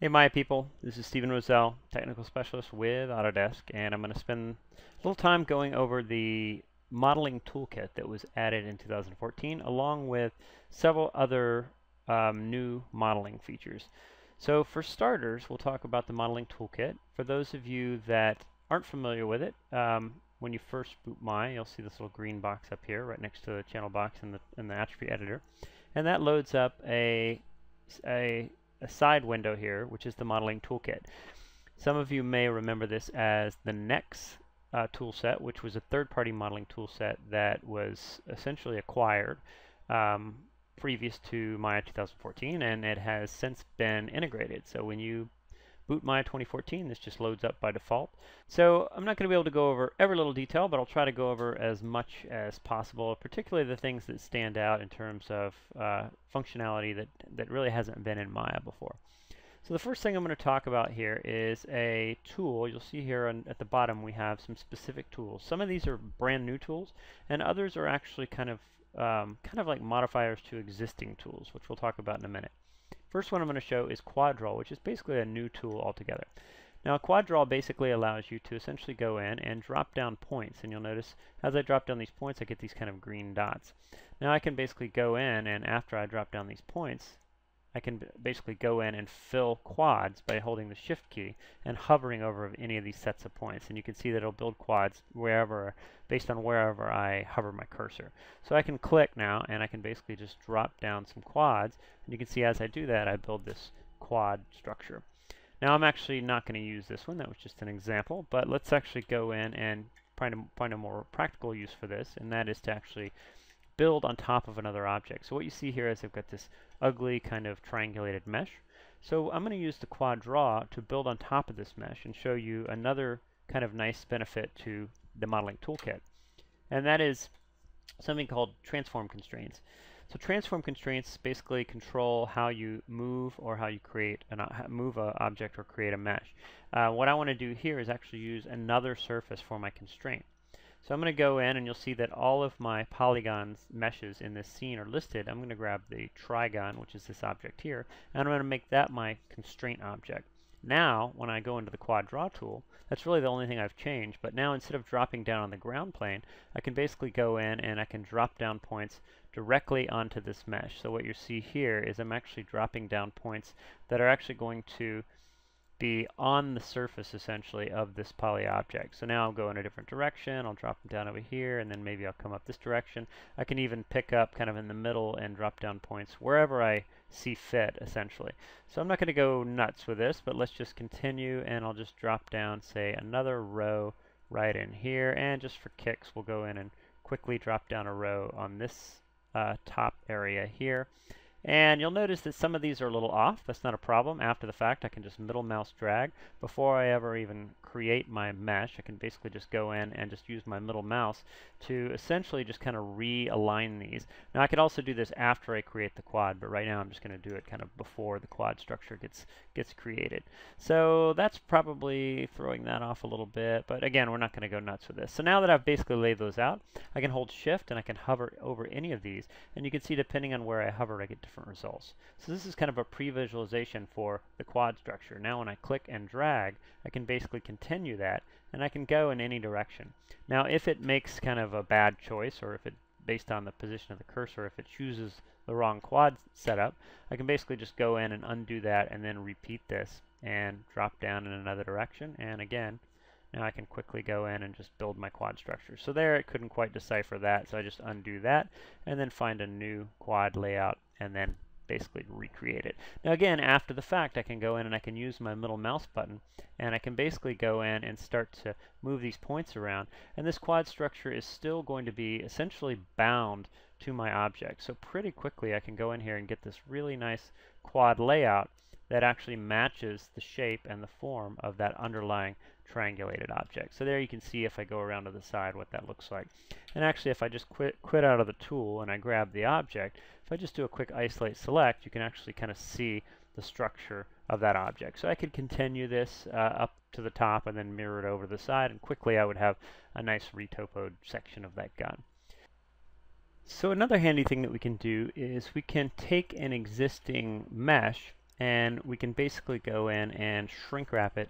Hey Maya people, this is Stephen Roselle, Technical Specialist with Autodesk, and I'm going to spend a little time going over the Modeling Toolkit that was added in 2014, along with several other new modeling features. So for starters, we'll talk about the Modeling Toolkit. For those of you that aren't familiar with it, when you first boot Maya, you'll see this little green box up here right next to the channel box in the attribute editor, and that loads up a side window here, which is the Modeling Toolkit. Some of you may remember this as the Nex toolset, which was a third-party modeling toolset that was essentially acquired previous to Maya 2014, and it has since been integrated. So when you boot Maya 2014, this just loads up by default. So I'm not going to be able to go over every little detail, but I'll try to go over as much as possible, particularly the things that stand out in terms of functionality that really hasn't been in Maya before. So the first thing I'm going to talk about here is a tool. You'll see here at the bottom we have some specific tools. Some of these are brand new tools, and others are actually kind of like modifiers to existing tools, which we'll talk about in a minute. First one I'm going to show is Quad Draw, which is basically a new tool altogether. Now, Quad Draw basically allows you to essentially go in and drop down points, and you'll notice as I drop down these points, I get these kind of green dots. Now I can basically go in, and after I drop down these points, I can basically go in and fill quads by holding the Shift key and hovering over any of these sets of points. And you can see that it'll build quads based on wherever I hover my cursor. So I can click now, and I can basically just drop down some quads. And you can see as I do that, I build this quad structure. Now I'm actually not going to use this one. That was just an example. But let's actually go in and find a more practical use for this, and that is to actually build on top of another object. So what you see here is I've got this ugly kind of triangulated mesh. So I'm going to use the Quad Draw to build on top of this mesh and show you another kind of nice benefit to the Modeling Toolkit. And that is something called transform constraints. So transform constraints basically control how you move or how you create move an object or create a mesh. What I want to do here is actually use another surface for my constraint. So I'm going to go in, and you'll see that all of my polygons meshes in this scene are listed. I'm going to grab the trigon, which is this object here, and I'm going to make that my constraint object. Now, when I go into the Quad Draw tool, that's really the only thing I've changed, but now instead of dropping down on the ground plane, I can basically go in and I can drop down points directly onto this mesh. So what you see here is I'm actually dropping down points that are actually going to be on the surface essentially of this poly object. So now I'll go in a different direction, I'll drop them down over here, and then maybe I'll come up this direction. I can even pick up kind of in the middle and drop down points wherever I see fit essentially. So I'm not going to go nuts with this, but let's just continue, and I'll just drop down, say, another row right in here, and just for kicks we'll go in and quickly drop down a row on this top area here. And you'll notice that some of these are a little off. That's not a problem. After the fact, I can just middle mouse drag. Before I ever even create my mesh, I can basically just go in and just use my middle mouse to essentially just kind of realign these. Now I could also do this after I create the quad, but right now I'm just going to do it kind of before the quad structure gets created. So that's probably throwing that off a little bit, but again, we're not going to go nuts with this. So now that I've basically laid those out, I can hold Shift and I can hover over any of these, and you can see depending on where I hover, I get different results. So this is kind of a pre-visualization for the quad structure. Now when I click and drag, I can basically continue that, and I can go in any direction. Now if it makes kind of a bad choice, or if it, based on the position of the cursor, if it chooses the wrong quad setup, I can basically just go in and undo that and then repeat this and drop down in another direction, and again, now I can quickly go in and just build my quad structure. So there, it couldn't quite decipher that, so I just undo that and then find a new quad layout and then basically recreate it. Now again, after the fact, I can go in and I can use my middle mouse button, and I can basically go in and start to move these points around, and this quad structure is still going to be essentially bound to my object. So pretty quickly I can go in here and get this really nice quad layout that actually matches the shape and the form of that underlying triangulated object. So there you can see, if I go around to the side, what that looks like. And actually, if I just quit out of the tool and I grab the object, if I just do a quick isolate select, you can actually kind of see the structure of that object. So I could continue this up to the top and then mirror it over the side, and quickly I would have a nice retopoed section of that gun. So another handy thing that we can do is we can take an existing mesh and we can basically go in and shrink wrap it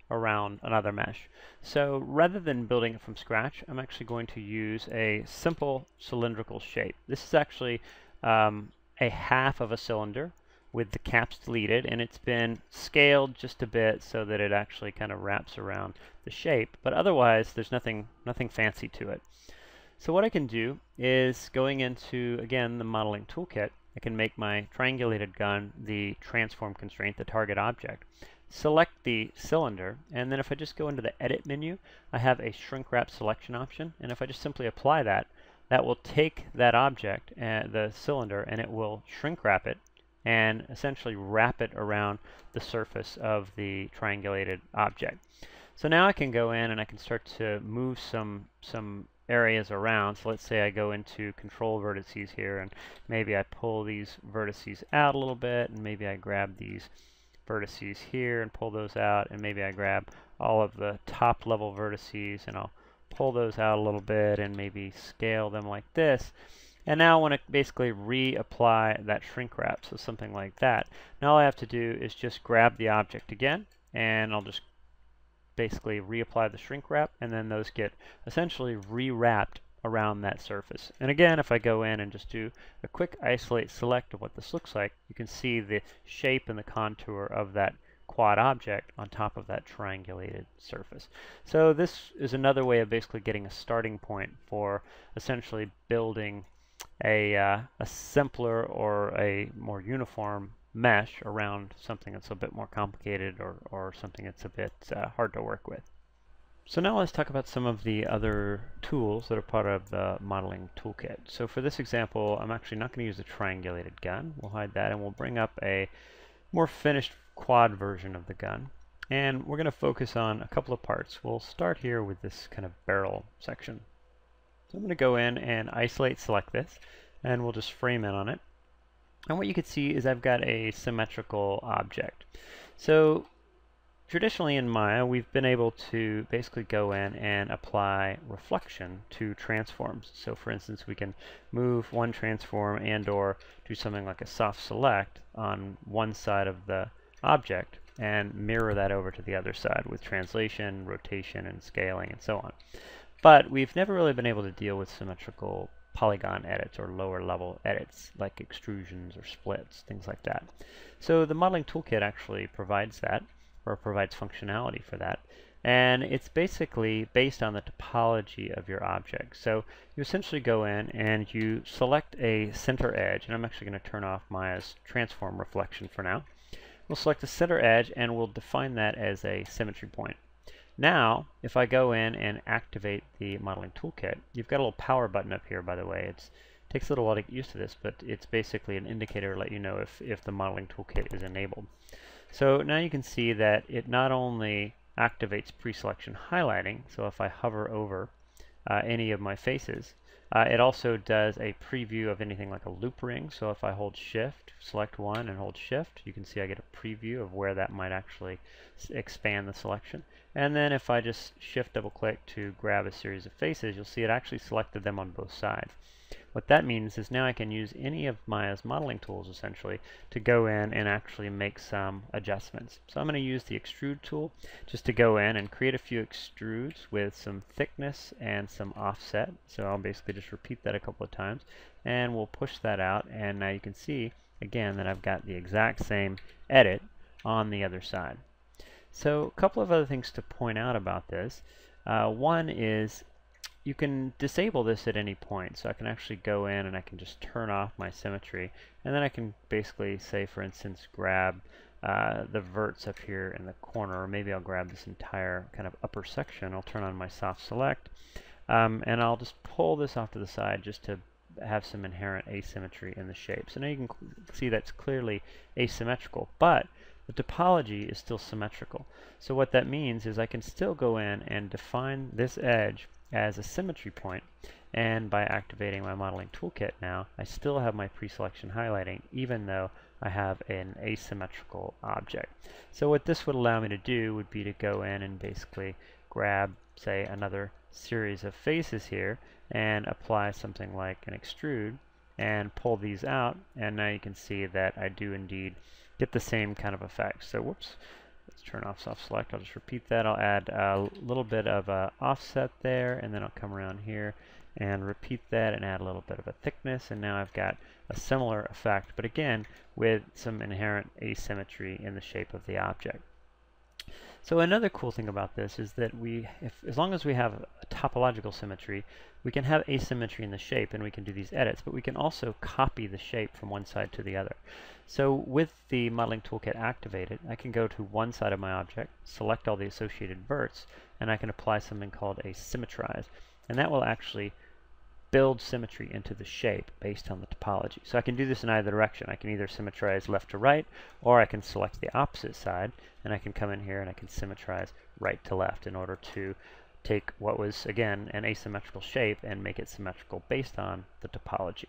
around another mesh. So rather than building it from scratch, I'm actually going to use a simple cylindrical shape. This is actually a half of a cylinder with the caps deleted, and it's been scaled just a bit so that it actually kind of wraps around the shape, but otherwise there's nothing fancy to it. So what I can do is, going into, again, the Modeling Toolkit, I can make my triangulated gun the transform constraint, the target object. Select the cylinder, and then if I just go into the Edit menu, I have a shrink wrap selection option, and if I just simply apply that, that will take that object, the cylinder, and it will shrink wrap it and essentially wrap it around the surface of the triangulated object. So now I can go in and I can start to move some areas around. So let's say I go into control vertices here, and maybe I pull these vertices out a little bit, and maybe I grab these vertices here and pull those out, and maybe I grab all of the top level vertices and I'll pull those out a little bit and maybe scale them like this. And now I want to basically reapply that shrink wrap, so something like that. Now all I have to do is just grab the object again, and I'll just basically reapply the shrink wrap, and then those get essentially rewrapped around that surface. And again, if I go in and just do a quick isolate select of what this looks like, you can see the shape and the contour of that quad object on top of that triangulated surface. So this is another way of basically getting a starting point for essentially building a simpler or a more uniform mesh around something that's a bit more complicated, or something that's a bit hard to work with. So now let's talk about some of the other tools that are part of the Modeling Toolkit. So for this example, I'm actually not going to use a triangulated gun. We'll hide that, and we'll bring up a more finished quad version of the gun. And we're going to focus on a couple of parts. We'll start here with this kind of barrel section. So I'm going to go in and isolate select this, and we'll just frame in on it. And what you can see is I've got a symmetrical object. So traditionally in Maya, we've been able to basically go in and apply reflection to transforms. So for instance, we can move one transform and or do something like a soft select on one side of the object and mirror that over to the other side with translation, rotation, and scaling, and so on. But we've never really been able to deal with symmetrical polygon edits or lower level edits like extrusions or splits, things like that. So the Modeling Toolkit actually provides that, or provides functionality for that, and it's basically based on the topology of your object. So you essentially go in and you select a center edge, and I'm actually going to turn off Maya's transform reflection for now. We'll select a center edge and we'll define that as a symmetry point. Now, if I go in and activate the Modeling Toolkit, you've got a little power button up here, by the way. It takes a little while to get used to this, but it's basically an indicator to let you know if the Modeling Toolkit is enabled. So now you can see that it not only activates pre-selection highlighting, so if I hover over any of my faces, it also does a preview of anything like a loop ring. So if I hold shift, select one and hold shift, you can see I get a preview of where that might actually expand the selection. And then if I just shift double click to grab a series of faces, you'll see it actually selected them on both sides. What that means is now I can use any of Maya's modeling tools essentially to go in and actually make some adjustments. So I'm going to use the extrude tool just to go in and create a few extrudes with some thickness and some offset. So I'll basically just repeat that a couple of times, and we'll push that out, and now you can see again that I've got the exact same edit on the other side. So a couple of other things to point out about this. One is you can disable this at any point. So I can actually go in and I can just turn off my symmetry, and then I can basically say, for instance, grab the verts up here in the corner, or maybe I'll grab this entire kind of upper section. I'll turn on my soft select, and I'll just pull this off to the side just to have some inherent asymmetry in the shape. So now you can see that's clearly asymmetrical, but the topology is still symmetrical. So what that means is I can still go in and define this edge as a symmetry point, and by activating my Modeling Toolkit now, I still have my pre-selection highlighting even though I have an asymmetrical object. So what this would allow me to do would be to go in and basically grab, say, another series of faces here and apply something like an extrude and pull these out, and now you can see that I do indeed get the same kind of effect. So whoops, let's turn off soft select. I'll just repeat that. I'll add a little bit of offset there, and then I'll come around here and repeat that and add a little bit of a thickness, and now I've got a similar effect, but again with some inherent asymmetry in the shape of the object. So another cool thing about this is that as long as we have a topological symmetry, we can have asymmetry in the shape and we can do these edits, but we can also copy the shape from one side to the other. So with the Modeling Toolkit activated, I can go to one side of my object, select all the associated verts, and I can apply something called a symmetrize. And that will actually build symmetry into the shape based on the topology. So I can do this in either direction. I can either symmetrize left to right, or I can select the opposite side, and I can come in here and I can symmetrize right to left in order to take what was, again, an asymmetrical shape and make it symmetrical based on the topology.